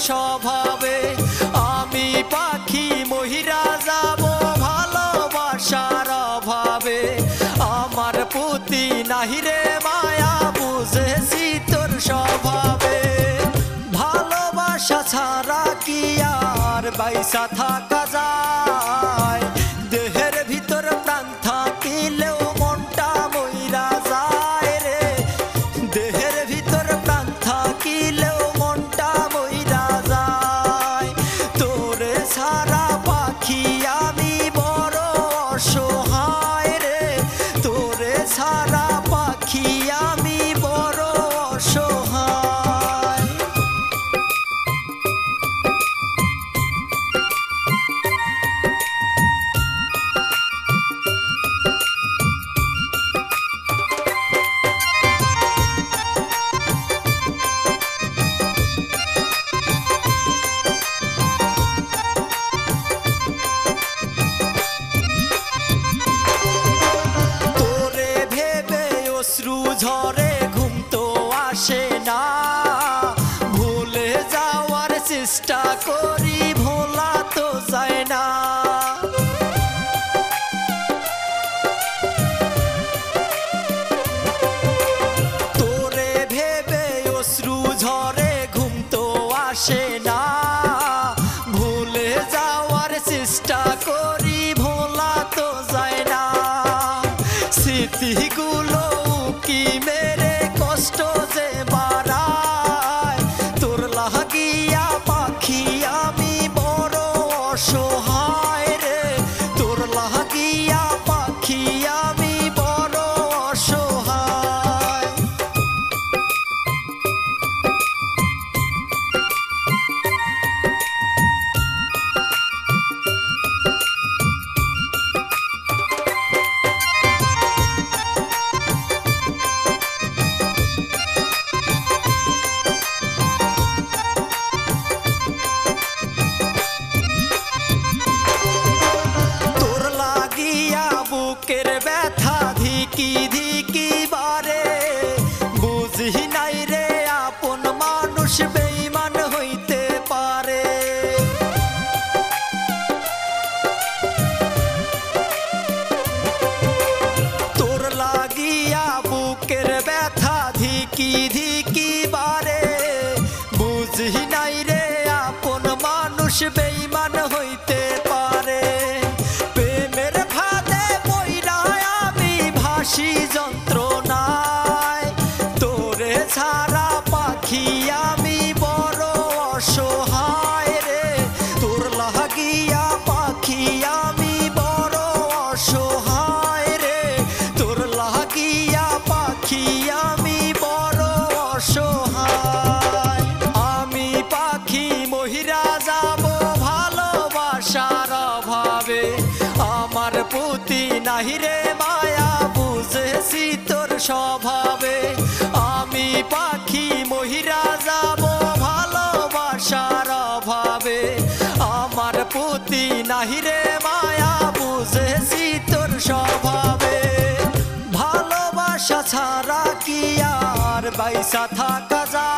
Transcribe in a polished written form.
স্বভাবে। আমি পাখি মহিরা যাব ভালোবাসার অভাবে। আমার প্রতি নাহি রে মায়া বুঝেছি তোর স্বভাবে। ভালোবাসা ছাড়া কি আর বাইসা থাকা যায়? দেহের ভিতর প্রাণ থাকিলেও মনটা মইরা যায় রে। দেহের ভিতর প্রাণ থাকিলেও মনটা মইরা যায়। তোরে ছাড়া পাখি আমি বড় অসহায় রে। তোরে ছাড়া পাখি আমি বড় অসহায়। ঝরে ঘুম তো আসে না। ভুলে যাওয়ার চেষ্টা করি ভোলা তো যায় না। তোরে ভেবে অশ্রু ঝরে ঘুম তো আসে না। ভুলে যাওয়ার চেষ্টা করি ভোলা তো যায় না। স্মৃতিগুলো কি মেরে কষ্ট যে বাড়ায়। তোর লাগিয়া পাখি আমি বড় অসহায় রে। তোর লাগিয়া পাখি আমি বড় অসহায়। বুকের ব্যথা ধিকি ধিকি বারে। বুঝি নাই রে আপন মানুষ বেঈমান হইতে পারে। তোর লাগিয়া বুকের ব্যথা ধিকি ধিকি বারে। বুঝি নাই রে আপন মানুষ বেঈমান হইতে পারে। হাসি যন্ত্রণায় তোরে ছাড়া পাখি আমি বড় অসহায় রে। তোর লাগিয়া পাখি আমি বড় অসহায় রে। তোর লাগিয়া পাখি আমি বড় অসহায়। আমি পাখি মহিরা যাব ভালোবাসার অভাবে। আমার প্রতি নাহি রে মায়া বুঝেছি তোর স্বভাবে। আমি পাখি মহিরা যাব ভালোবাসার অভাবে। আমার প্রতি নাহি রে মায়া বুঝেছি তোর স্বভাবে। ভালোবাসা ছাড়া কি আর বাইসা থাকা যায়?